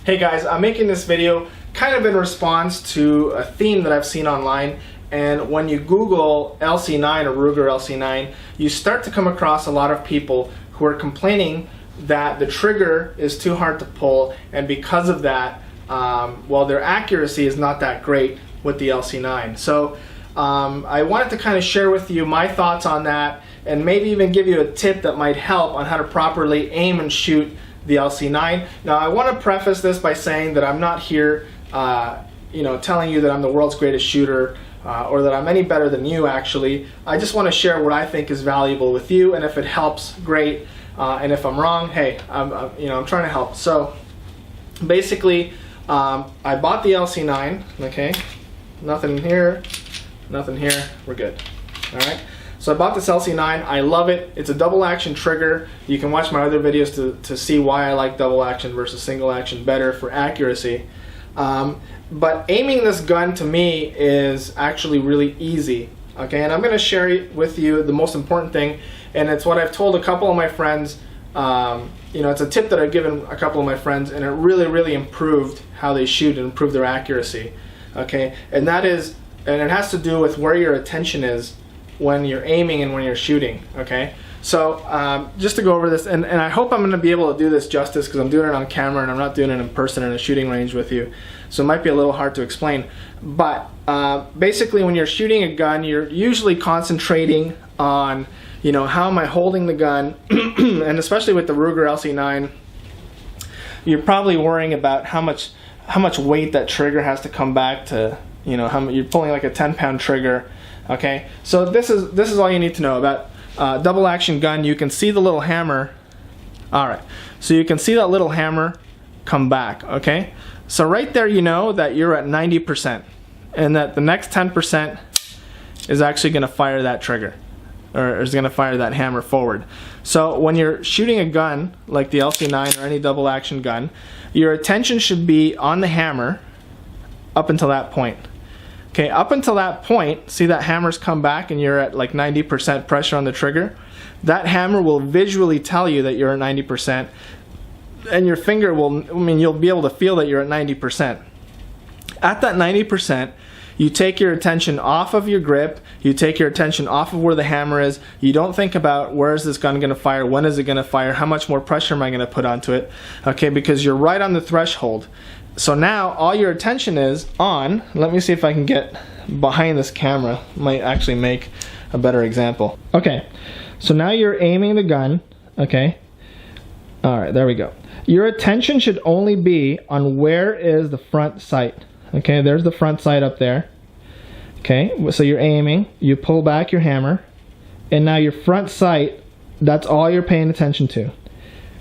Hey guys, I'm making this video kind of in response to a theme that I've seen online, and when you Google LC9 or Ruger LC9, you start to come across a lot of people who are complaining that the trigger is too hard to pull, and because of that, well, their accuracy is not that great with the LC9. So I wanted to kind of share with you my thoughts on that, and maybe even give you a tip that might help on how to properly aim and shoot the LC9. Now, I want to preface this by saying that I'm not here telling you that I'm the world's greatest shooter or that I'm any better than you. Actually, I just want to share what I think is valuable with you, and if it helps, great, and if I'm wrong, hey, I'm trying to help. So basically, I bought the LC9, okay, nothing here, we're good. All right, so I bought this LC9. I love it. It's a double action trigger. You can watch my other videos to see why I like double action versus single action better for accuracy. But aiming this gun to me is actually really easy. Okay, and I'm going to share with you the most important thing, and it's what I've told a couple of my friends. It's a tip that I've given a couple of my friends, and it really improved how they shoot and improved their accuracy. Okay, and it has to do with where your attention is when you're aiming and when you're shooting. Okay, so just to go over this, and I hope I'm going to be able to do this justice because I'm doing it on camera and I'm not doing it in person in a shooting range with you, so it might be a little hard to explain. But basically, when you're shooting a gun, you're usually concentrating on, how am I holding the gun, and especially with the Ruger LC9, you're probably worrying about how much weight that trigger has to come back to. You're pulling like a 10-pound trigger. Okay, so this is all you need to know about double action gun. You can see the little hammer. All right, so you can see that little hammer come back. Okay, so right there you know that you're at 90%, and that the next 10% is actually going to fire that trigger, or is going to fire that hammer forward. So when you're shooting a gun like the LC9 or any double action gun, your attention should be on the hammer up until that point. Okay, up until that point, see that hammer's come back and you're at like 90% pressure on the trigger. That hammer will visually tell you that you're at 90%, and your finger will, you'll be able to feel that you're at 90%. At that 90%, you take your attention off of your grip, you take your attention off of where the hammer is. You don't think about where is this gun going to fire, when is it going to fire, how much more pressure am I going to put onto it, okay, because you're right on the threshold. So now all your attention is on, let me see if I can get behind this camera, might actually make a better example. Okay, so now you're aiming the gun, okay, alright, there we go. Your attention should only be on where is the front sight. Okay, there's the front sight up there. Okay, so you're aiming, you pull back your hammer, and now your front sight, that's all you're paying attention to.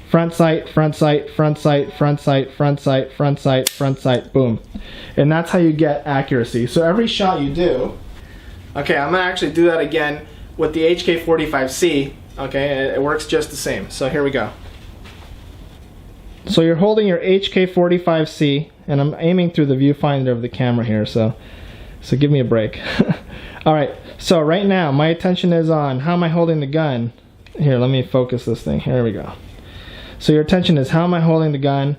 Front sight, front sight, front sight, front sight, front sight, front sight, front sight, boom. And that's how you get accuracy. So every shot you do, okay, I'm gonna actually do that again with the HK45C, okay, it works just the same. So here we go. So you're holding your HK45C, and I'm aiming through the viewfinder of the camera here, so give me a break. Alright, so right now my attention is on, how am I holding the gun? Here, let me focus this thing, here we go. So your attention is, how am I holding the gun,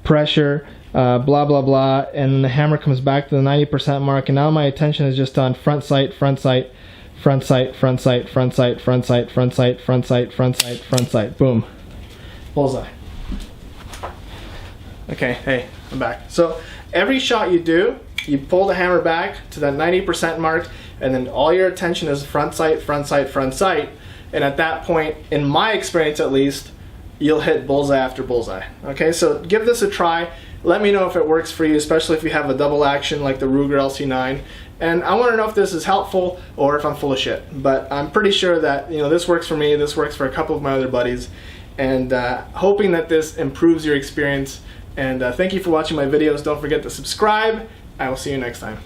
pressure, blah blah blah, and the hammer comes back to the 90% mark, and now my attention is just on front sight, front sight, front sight, front sight, front sight, front sight, front sight, front sight, front sight, front sight, boom. Bullseye. Okay, hey, I'm back. So every shot you do, you pull the hammer back to that 90% mark, and then all your attention is front sight, front sight, front sight, and at that point, in my experience at least, you'll hit bullseye after bullseye. Okay, so give this a try. Let me know if it works for you, especially if you have a double action like the Ruger LC9. And I want to know if this is helpful or if I'm full of shit. But I'm pretty sure that this works for me. This works for a couple of my other buddies, and hoping that this improves your experience. And thank you for watching my videos. Don't forget to subscribe. I will see you next time.